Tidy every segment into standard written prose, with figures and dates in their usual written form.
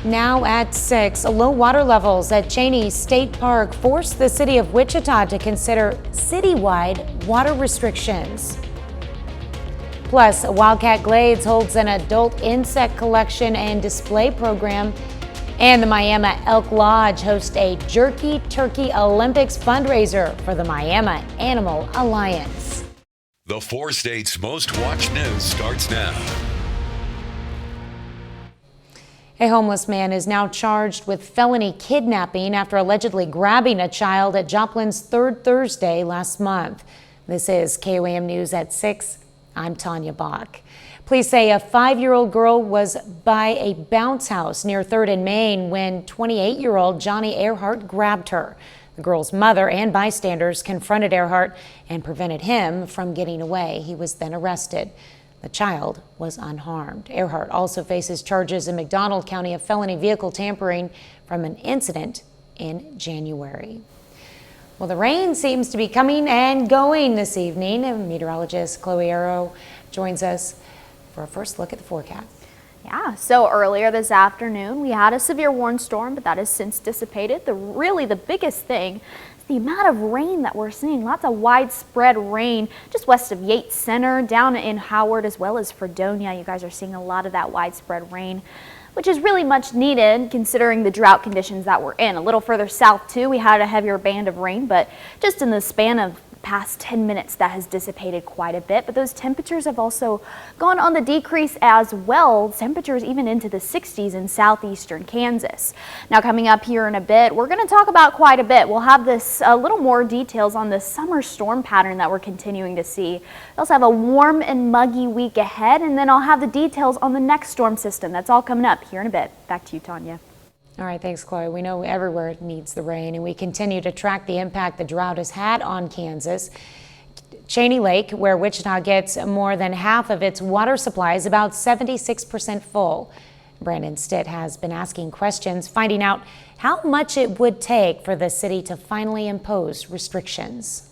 Now at 6, low water levels at Cheney State Park forced the city of Wichita to consider citywide water restrictions. Plus, Wildcat Glades holds an adult insect collection and display program. And the Miami Elk Lodge hosts a Jerky Turkey Olympics fundraiser for the Miami Animal Alliance. The 4 states' most watched news starts now. A homeless man is now charged with felony kidnapping after allegedly grabbing a child at Joplin's Third Thursday last month. This is KOAM News at 6. I'm Tanya Bach. Police say a 5-year-old girl was by a bounce house near 3rd and Main when 28-year-old Johnny Earhart grabbed her. The girl's mother and bystanders confronted Earhart and prevented him from getting away. He was then arrested. The child was unharmed. Earhart also faces charges in McDonald County of felony vehicle tampering from an incident in January. Well, the rain seems to be coming and going this evening. Meteorologist Chloe Arrow joins us for a first look at the forecast. Yeah, so earlier this afternoon we had a severe warm storm, but that has since dissipated. The biggest thing is the amount of rain that we're seeing. Lots of widespread rain just west of Yates Center, down in Howard, as well as Fredonia. You guys are seeing a lot of that widespread rain, which is really much needed considering the drought conditions that we're in. A little further south too, we had a heavier band of rain, but just in the span of past 10 minutes that has dissipated quite a bit. But those temperatures have also gone on the decrease as well. Temperatures even into the 60s in southeastern Kansas. Now coming up here in a bit, we're going to talk about quite a bit. We'll have a little more details on the summer storm pattern that we're continuing to see. We also have a warm and muggy week ahead, and then I'll have the details on the next storm system. That's all coming up here in a bit. Back to you, Tanya. All right, thanks, Chloe. We know everywhere needs the rain, and we continue to track the impact the drought has had on Kansas. Cheney Lake, where Wichita gets more than half of its water supply, is about 76% full. Brandon Stitt has been asking questions, finding out how much it would take for the city to finally impose restrictions.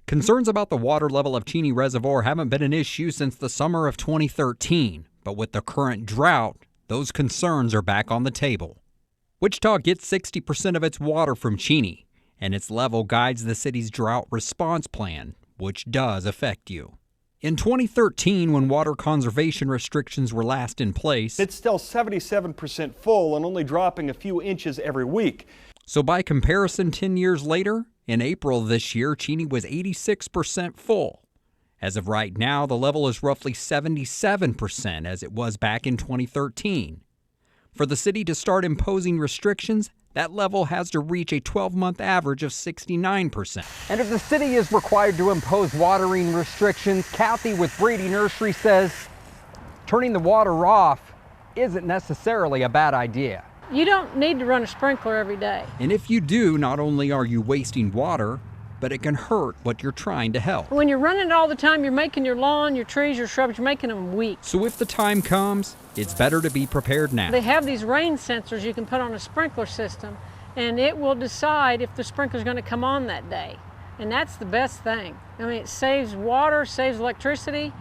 Concerns about the water level of Cheney Reservoir haven't been an issue since the summer of 2013, but with the current drought, those concerns are back on the table. Wichita gets 60% of its water from Cheney, and its level guides the city's drought response plan, which does affect you. In 2013, when water conservation restrictions were last in place, it's still 77% full and only dropping a few inches every week. So by comparison, 10 years later, in April this year, Cheney was 86% full. As of right now, the level is roughly 77% as it was back in 2013. For the city to start imposing restrictions, that level has to reach a 12-month average of 69%. And if the city is required to impose watering restrictions, Kathy with Brady Nursery says turning the water off isn't necessarily a bad idea. You don't need to run a sprinkler every day. And if you do, not only are you wasting water, but it can hurt what you're trying to help. When you're running it all the time, you're making your lawn, your trees, your shrubs, you're making them weak. So if the time comes, it's better to be prepared now. They have these rain sensors you can put on a sprinkler system, and it will decide if the sprinkler's going to come on that day. And that's the best thing. I mean, it saves water, saves electricity.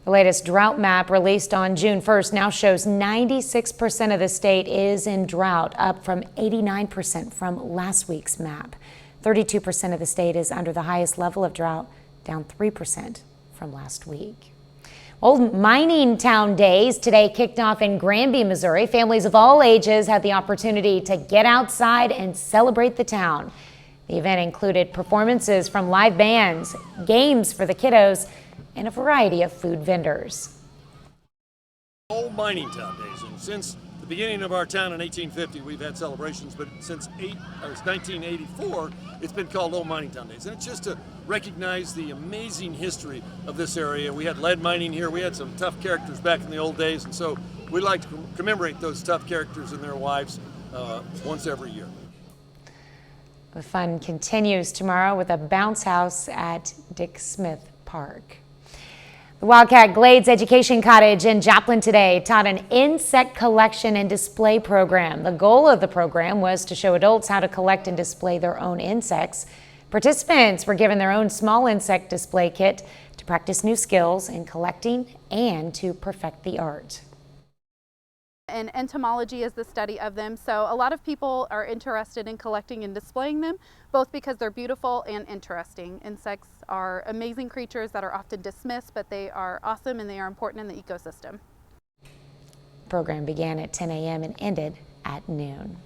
The latest drought map released on June 1st now shows 96% of the state is in drought, up from 89% from last week's map. 32% of the state is under the highest level of drought, down 3% from last week. Old Mining Town Days today kicked off in Granby, Missouri. Families of all ages had the opportunity to get outside and celebrate the town. The event included performances from live bands, games for the kiddos, and a variety of food vendors. Old Mining Town Days, and since the beginning of our town in 1850, we've had celebrations, but since 1984, it's been called Old Mining Town Days. And it's just to recognize the amazing history of this area. We had lead mining here, we had some tough characters back in the old days, and so we like to commemorate those tough characters and their wives once every year. The fun continues tomorrow with a bounce house at Dick Smith Park. The Wildcat Glades Education Cottage in Joplin today taught an insect collection and display program. The goal of the program was to show adults how to collect and display their own insects. Participants were given their own small insect display kit to practice new skills in collecting and to perfect the art. and entomology is the study of them. So a lot of people are interested in collecting and displaying them, both because they're beautiful and interesting. Insects are amazing creatures that are often dismissed, but they are awesome and they are important in the ecosystem. The program began at 10 a.m. and ended at noon.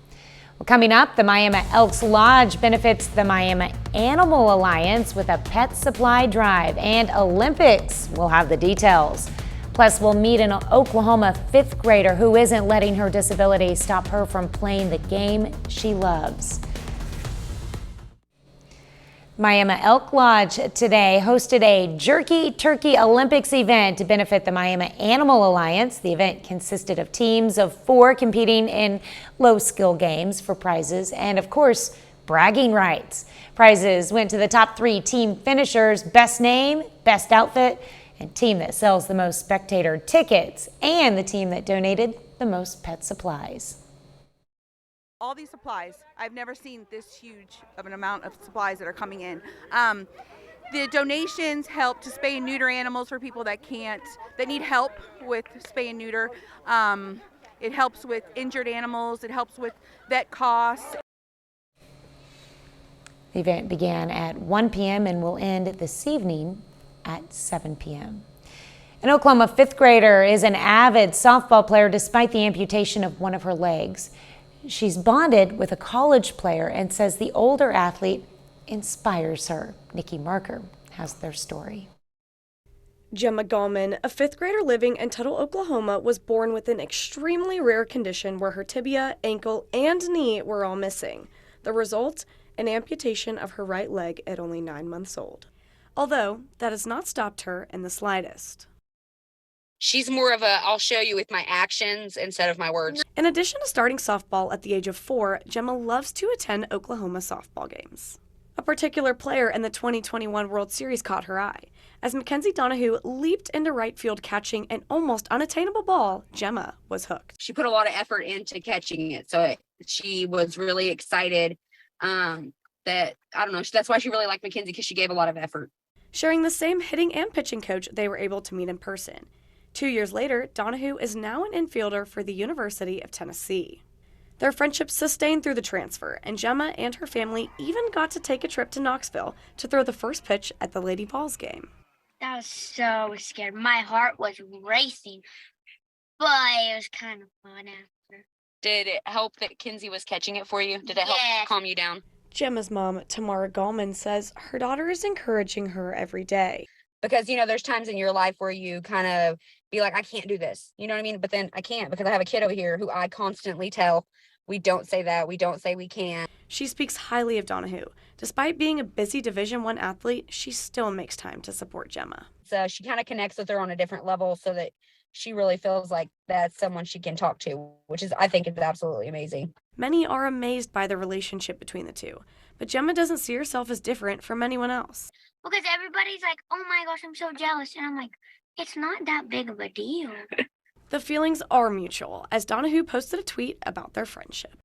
Well, coming up, the Miami Elks Lodge benefits the Miami Animal Alliance with a pet supply drive, and Olympics. We'll have the details. Plus, we'll meet an Oklahoma fifth grader who isn't letting her disability stop her from playing the game she loves. Miami Elk Lodge today hosted a Jerky Turkey Olympics event to benefit the Miami Animal Alliance. The event consisted of teams of 4 competing in low-skill games for prizes and, of course, bragging rights. Prizes went to the top 3 team finishers: best name, best outfit, and team that sells the most spectator tickets, and the team that donated the most pet supplies. All these supplies, I've never seen this huge of an amount of supplies that are coming in. The donations help to spay and neuter animals for people that need help with spay and neuter. It helps with injured animals. It helps with vet costs. The event began at 1 p.m. and will end this evening at 7 p.m. An Oklahoma fifth grader is an avid softball player despite the amputation of one of her legs. She's bonded with a college player and says the older athlete inspires her. Nikki Marker has their story. Gemma Gallman, a fifth grader living in Tuttle, Oklahoma, was born with an extremely rare condition where her tibia, ankle, and knee were all missing. The result? An amputation of her right leg at only 9 months old. Although, that has not stopped her in the slightest. She's more of a, I'll show you with my actions instead of my words. In addition to starting softball at the age of 4, Gemma loves to attend Oklahoma softball games. A particular player in the 2021 World Series caught her eye. As Mackenzie Donahue leaped into right field catching an almost unattainable ball, Gemma was hooked. She put a lot of effort into catching it, so she was really excited that, I don't know, that's why she really liked Mackenzie, because she gave a lot of effort. Sharing the same hitting and pitching coach, they were able to meet in person. 2 years later, Donahue is now an infielder for the University of Tennessee. Their friendship sustained through the transfer, and Gemma and her family even got to take a trip to Knoxville to throw the first pitch at the Lady Vols game. I was so scared. My heart was racing, but it was kind of fun after. Did it help that Kinsey was catching it for you? Did it help calm you down? Gemma's mom, Tamara Gallman, says her daughter is encouraging her every day. Because, you know, there's times in your life where you kind of be like, I can't do this. You know what I mean? But then I can't, because I have a kid over here who I constantly tell, we don't say that. We don't say we can't. She speaks highly of Donahue. Despite being a busy Division I athlete, she still makes time to support Gemma. So she kind of connects with her on a different level so that she really feels like that's someone she can talk to, which is, I think, is absolutely amazing. Many are amazed by the relationship between the two, but Gemma doesn't see herself as different from anyone else. Because everybody's like, oh my gosh, I'm so jealous. And I'm like, it's not that big of a deal. The feelings are mutual, as Donahue posted a tweet about their friendship.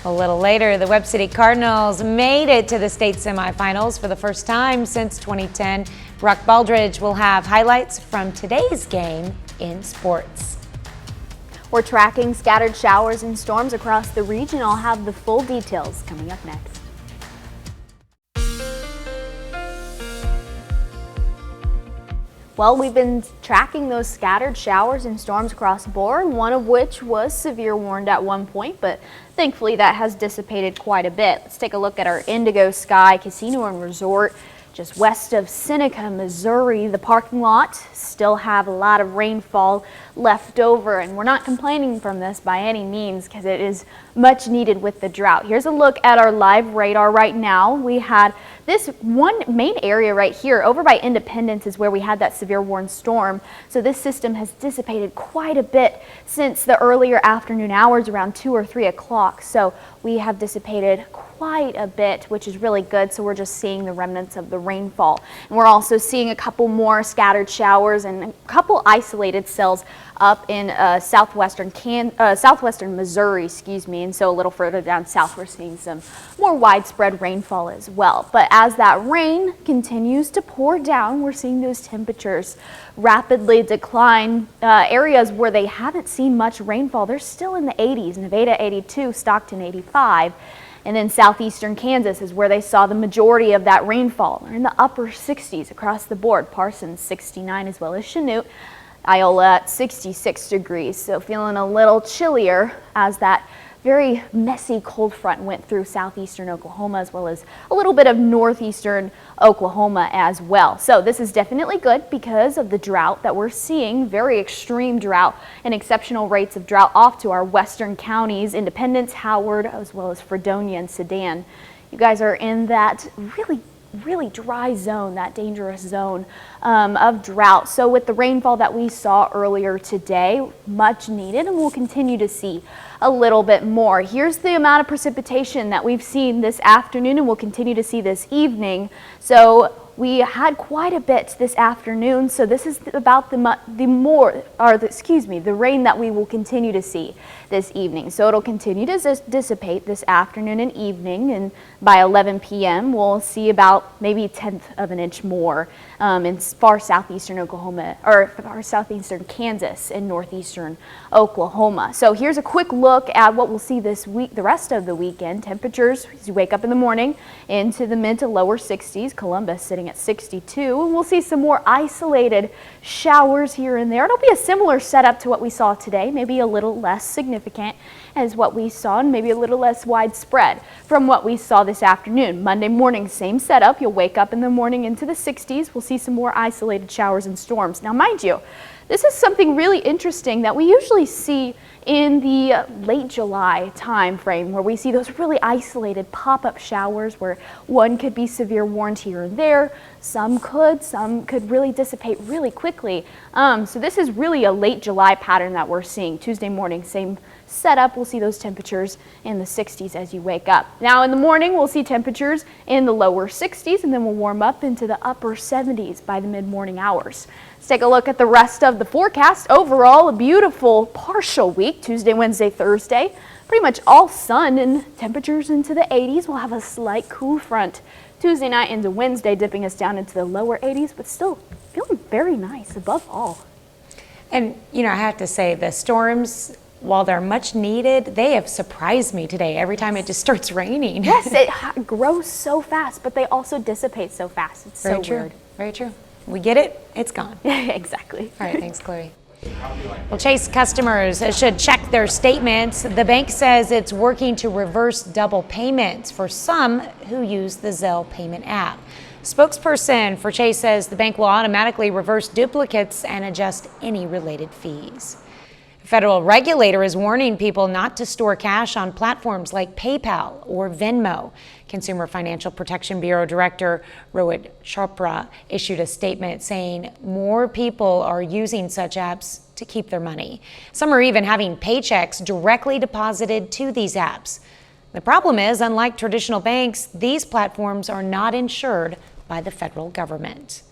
A little later, the Webb City Cardinals made it to the state semifinals for the first time since 2010. Brock Baldridge will have highlights from today's game in sports. We're tracking scattered showers and storms across the region. I'll have the full details coming up next. Well, we've been tracking those scattered showers and storms across the board, one of which was severe warned at one point, but thankfully that has dissipated quite a bit. Let's take a look at our Indigo Sky Casino and Resort just west of Seneca, Missouri. The parking lot still have a lot of rainfall left over, and we're not complaining from this by any means because it is much needed with the drought. Here's a look at our live radar right now. We had this one main area right here over by Independence is where we had that severe warned storm. So this system has dissipated quite a bit since the earlier afternoon hours around 2 or 3 o'clock. So we have dissipated quite a bit, which is really good. So we're just seeing the remnants of the rainfall. And we're also seeing a couple more scattered showers and a couple isolated cells up in southwestern Missouri, and so a little further down south we're seeing some more widespread rainfall as well. But as that rain continues to pour down, we're seeing those temperatures rapidly decline. Areas where they haven't seen much rainfall, they're still in the 80s. Nevada 82, Stockton 85. And then southeastern Kansas is where they saw the majority of that rainfall. They're in the upper 60s across the board. Parsons 69 as well as Chanute. Iola at 66 degrees, so feeling a little chillier as that very messy cold front went through southeastern Oklahoma as well as a little bit of northeastern Oklahoma as well. So this is definitely good because of the drought that we're seeing, very extreme drought and exceptional rates of drought off to our western counties, Independence, Howard, as well as Fredonia and Sedan. You guys are in that really dry zone, that dangerous zone of drought. So with the rainfall that we saw earlier today, much needed, and we'll continue to see a little bit more. Here's the amount of precipitation that we've seen this afternoon and we'll continue to see this evening. So we had quite a bit this afternoon, so this is about the rain that we will continue to see this evening. So it'll continue to dissipate this afternoon and evening, and by 11 p.m. we'll see about maybe a tenth of an inch more in far southeastern Oklahoma, or far southeastern Kansas and northeastern Oklahoma. So here's a quick look at what we'll see this week, the rest of the weekend. Temperatures as you wake up in the morning into the mid to lower 60s. Columbus sitting at 62, and we'll see some more isolated showers here and there. It'll be a similar setup to what we saw today, maybe a little less significant as what we saw and maybe a little less widespread from what we saw this afternoon. Monday morning, same setup. You'll wake up in the morning into the 60s. We'll see some more isolated showers and storms. Now, mind you, this is something really interesting that we usually see in the late July time frame, where we see those really isolated pop-up showers where one could be severe warned here and there. Some could really dissipate really quickly. So this is really a late July pattern that we're seeing. Tuesday morning, same setup. We'll see those temperatures in the 60s as you wake up. Now in the morning, we'll see temperatures in the lower 60s, and then we'll warm up into the upper 70s by the mid-morning hours. Let's take a look at the rest of the forecast. Overall, a beautiful partial week, Tuesday, Wednesday, Thursday. Pretty much all sun and temperatures into the 80s. We'll have a slight cool front Tuesday night into Wednesday, dipping us down into the lower 80s, but still feeling very nice above all. And, you know, I have to say the storms, while they're much needed, they have surprised me today every time it just starts raining. Yes, it grows so fast, but they also dissipate so fast. It's Very so true. weird. Very true. We get it, it's gone. Exactly. All right, thanks, Chloe. Well, Chase customers should check their statements. The bank says it's working to reverse double payments for some who use the Zelle payment app. Spokesperson for Chase says the bank will automatically reverse duplicates and adjust any related fees. A federal regulator is warning people not to store cash on platforms like PayPal or Venmo. Consumer Financial Protection Bureau Director Rohit Chopra issued a statement saying more people are using such apps to keep their money. Some are even having paychecks directly deposited to these apps. The problem is, unlike traditional banks, these platforms are not insured by the federal government.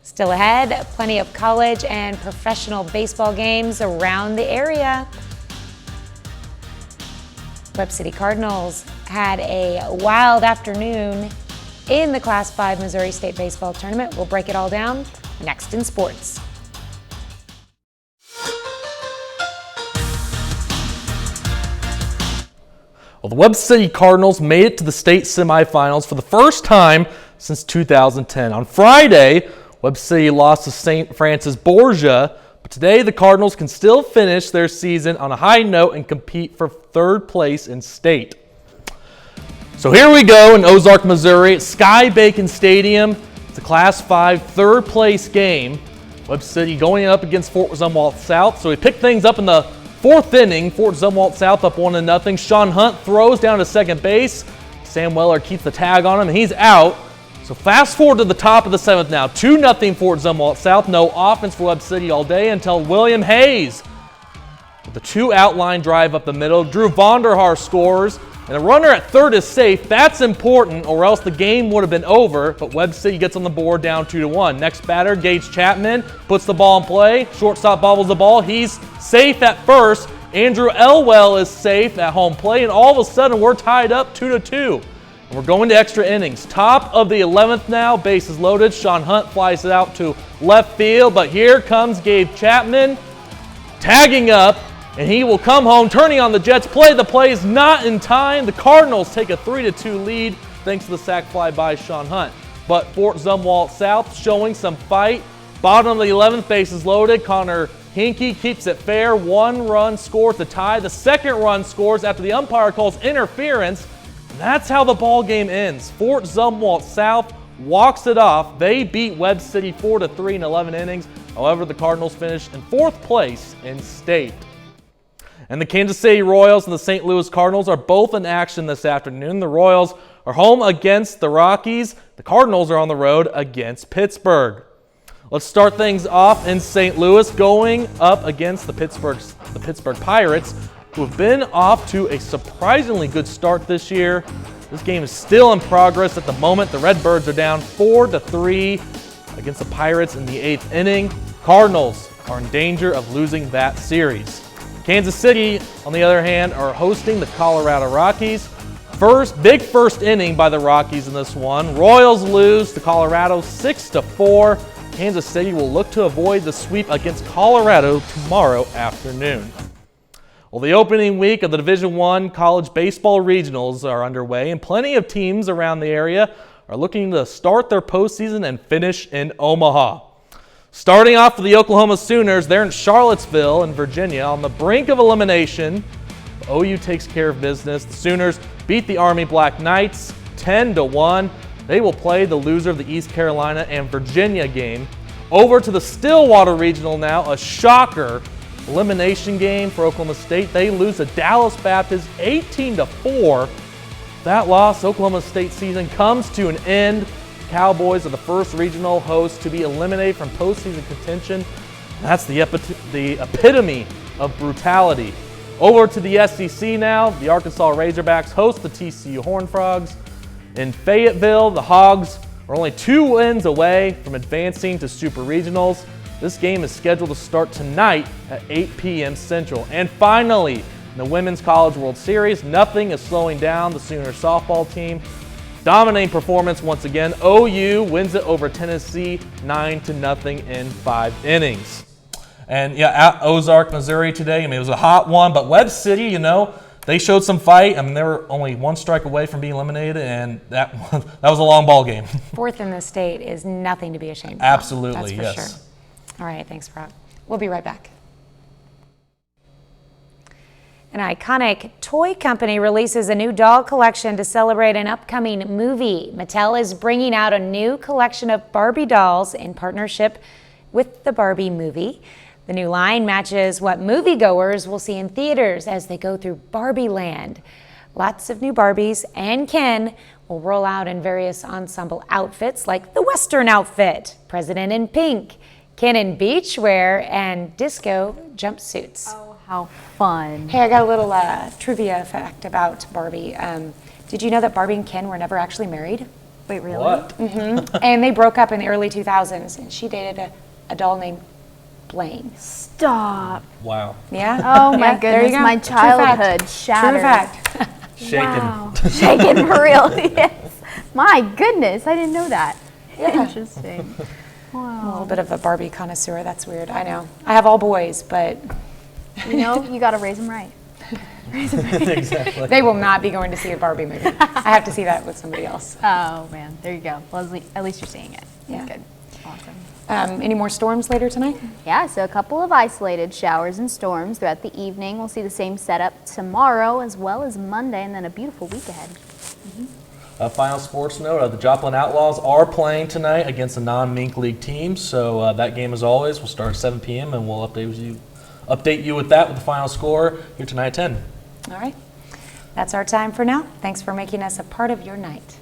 Still ahead, plenty of college and professional baseball games around the area. Webb City Cardinals had a wild afternoon in the Class 5 Missouri State Baseball Tournament. We'll break it all down next in sports. Well, the Webb City Cardinals made it to the state semifinals for the first time since 2010. On Friday, Webb City lost to St. Francis Borgia, but today the Cardinals can still finish their season on a high note and compete for third place in state. So here we go in Ozark, Missouri at Sky Bacon Stadium. It's a Class 5 third place game. Webb City going up against Fort Zumwalt South. So we picked things up in the fourth inning. Fort Zumwalt South up 1-0. Sean Hunt throws down to second base. Sam Weller keeps the tag on him and he's out. So fast forward to the top of the seventh now. 2-0 Fort Zumwalt South. No offense for Webb City all day until William Hayes with the two-out line drive up the middle. Drew Vonderhaar scores, and the runner at third is safe. That's important, or else the game would have been over, but Webb City gets on the board down 2-1. Next batter, Gage Chapman, puts the ball in play. Shortstop bobbles the ball. He's safe at first. Andrew Elwell is safe at home plate, and all of a sudden we're tied up 2-2. We're going to extra innings. Top of the 11th now, bases loaded. Sean Hunt flies it out to left field, but here comes Gabe Chapman tagging up, and he will come home, turning on the Jets. The play is not in time. The Cardinals take a 3-2 lead thanks to the sac fly by Sean Hunt. But Fort Zumwalt South showing some fight. Bottom of the 11th, bases loaded. Connor Hinkie keeps it fair. 1 run scores to tie. The second run scores after the umpire calls interference. And that's how the ball game ends. Fort Zumwalt South walks it off. They beat Webb City 4-3 in 11 innings. However, the Cardinals finished in 4th place in state. And the Kansas City Royals and the St. Louis Cardinals are both in action this afternoon. The Royals are home against the Rockies. The Cardinals are on the road against Pittsburgh. Let's start things off in St. Louis, going up against the Pittsburgh Pirates, who have been off to a surprisingly good start this year. This game is still in progress at the moment. The Redbirds are down 4-3 against the Pirates in the 8th inning. Cardinals are in danger of losing that series. Kansas City, on the other hand, are hosting the Colorado Rockies. Big first inning by the Rockies in this one. Royals lose to Colorado 6-4. Kansas City will look to avoid the sweep against Colorado tomorrow afternoon. Well, the opening week of the Division I college baseball regionals are underway, and plenty of teams around the area are looking to start their postseason and finish in Omaha. Starting off for the Oklahoma Sooners, they're in Charlottesville in Virginia on the brink of elimination. OU takes care of business. The Sooners beat the Army Black Knights 10-1. They will play the loser of the East Carolina and Virginia game. Over to the Stillwater Regional now, a shocker elimination game for Oklahoma State. They lose to Dallas Baptist 18-4. That loss, Oklahoma State season comes to an end. Cowboys are the first regional host to be eliminated from postseason contention. That's the epitome of brutality. Over to the SEC now. The Arkansas Razorbacks host the TCU Horned Frogs. In Fayetteville, the Hogs are only 2 wins away from advancing to Super Regionals. This game is scheduled to start tonight at 8 p.m. Central. And finally, in the Women's College World Series, nothing is slowing down the Sooner softball team. Dominating performance once again. OU wins it over Tennessee 9-0 in 5 innings. And yeah, at Ozark, Missouri today, it was a hot one, but Webb City, they showed some fight. they were only 1 strike away from being eliminated, and that was a long ball game. 4th in the state is nothing to be ashamed of. Absolutely, that's for yes. sure. All right, thanks, Brock. We'll be right back. An iconic toy company releases a new doll collection to celebrate an upcoming movie. Mattel is bringing out a new collection of Barbie dolls in partnership with the Barbie movie. The new line matches what moviegoers will see in theaters as they go through Barbie Land. Lots of new Barbies and Ken will roll out in various ensemble outfits like the Western outfit, President in pink, Ken in beachwear, and disco jumpsuits. Oh, how fun. Hey, I got a little trivia fact about Barbie. Did you know that Barbie and Ken were never actually married? Wait, really? What? And they broke up in the early 2000s, and she dated a doll named Blaine. Stop. Wow. Yeah? Oh my Yeah, there you goodness, go. my True childhood fact. shattered. True fact. Shaken. Wow. Shaken for real, yes. My goodness, I didn't know that. Yeah. Interesting. Wow. A little bit of a Barbie connoisseur. That's weird. I know. I have all boys, but you got to raise them right. Exactly. they will not be going to see a Barbie movie. I have to see that with somebody else. Oh man, there you go. Well, at least you're seeing it. Yeah. That's good. Awesome. Any more storms later tonight? Yeah, so a couple of isolated showers and storms throughout the evening. We'll see the same setup tomorrow as well as Monday, and then a beautiful week ahead. Final sports note, the Joplin Outlaws are playing tonight against a non-Mink League team, so that game, as always, will start at 7 p.m. and we'll update you with that with the final score here tonight at 10. All right. That's our time for now. Thanks for making us a part of your night.